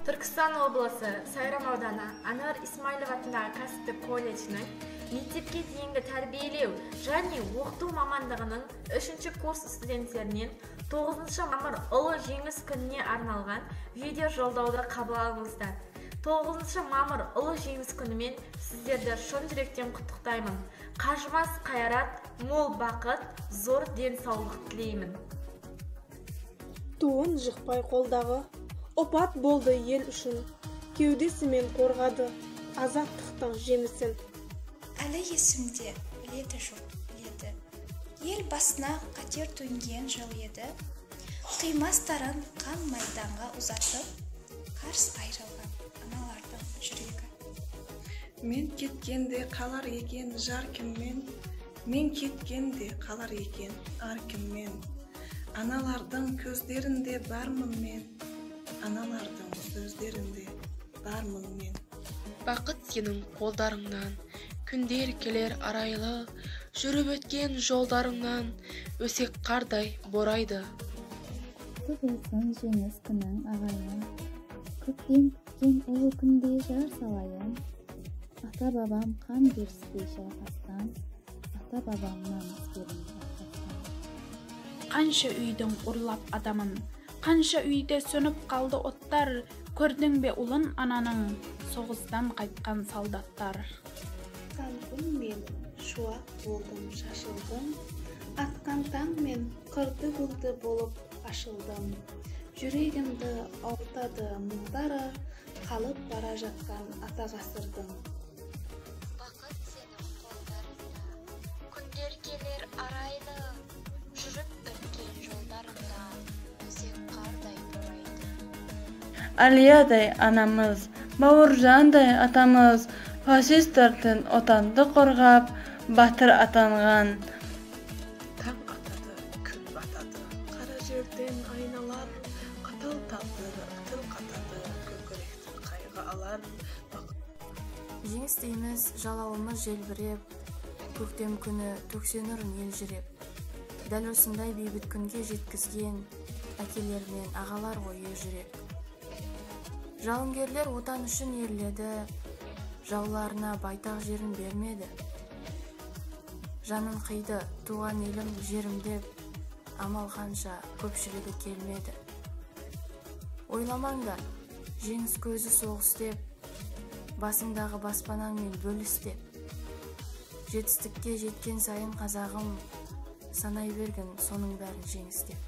Түркістан облысы Сайрам ауданы Анар Исмайлов атындағы кәсіптік колледжінің мектепке дейінгі тәрбиелеу және оқыту мамандығының 3-ші курс студенттерінен 9 мамыр ұлы жеңіс күніне арналған видео жолдауды қабыл алыңыздар. 9 мамыр ұлы жеңіс күнімен сіздерді шын жүректен құттықтаймын. Қажымас қайрат, мол бақыт, зор денсаулық тілеймін. Туын жықпай қолдағы опат болды ел үшін, кеудесімен қорғады азаттықтың жемісін. Әлі есімде, біледі жоқ, біледі. Ел басына қатер төнген жыл еді. Қимастарын қан майданға ұзатып, қарс айрылған аналардың жүрегі. Мен кеткенде қалар екен жар кіммен, мен кеткенде қалар екен ар кіммен. Аналардың көздерінде бармын мен, аналардың сөздерінде бармын мен. Бақыт сенің қолдарыңнан, күндер келер арайлы, жүріп өткен жолдарыңнан өсек қардай борайды. Құтылсын жеңіс күнің ағайын, күткен ұлы күнде жар салайын. Ата бабам қан беріспей шайқастан, ата бабам намыс бермей шайқастан. Қанша үйдің ұрлап адамын, қанша үйде сөніп қалды оттар, көрдің бе ұлын ананың, соғыстан қайтқан солдаттар. Қанқын мен шуақ болдым, шашылдым, атқан таң мен қырды бұлды болып ашылдым. Жүрегімді ауыртады мұңдары, қалып бара жатқан ата ғасырдың. Бақыт сенің қолдарыңда, күндер келер арайлы, жүріп өткен жолдарыңда өсек қардай борайды. Алиядай анамыз, Бауыржандай атамыз, фашистерден отанды қорғап, батыр атанған. Таң атады, күн батады, қара жерден айналар, қатал тағдыр тыл қатады, көкіректі қайғы алар. Жеңіс дейміз, жалауымыз желбіреп, көктем күні төксенұрын елжіреп. Дәл осындай бейбіт күнге жеткізген әкелер мен ағалар ғой ержүрек. Жауынгерлер отан үшін ерледі, жауларына байтақ жерін бермеді. Жанын қиды, туған елім жерім деп, амал қанша көпшілігі келмеді. Ойламаңдар, жеңіс көзі соғыс деп, басыңдағы баспанаңмен бөліс деп. Жетістікке жеткен сайын қазағым, санай берген соның бәрін жеңіс деп.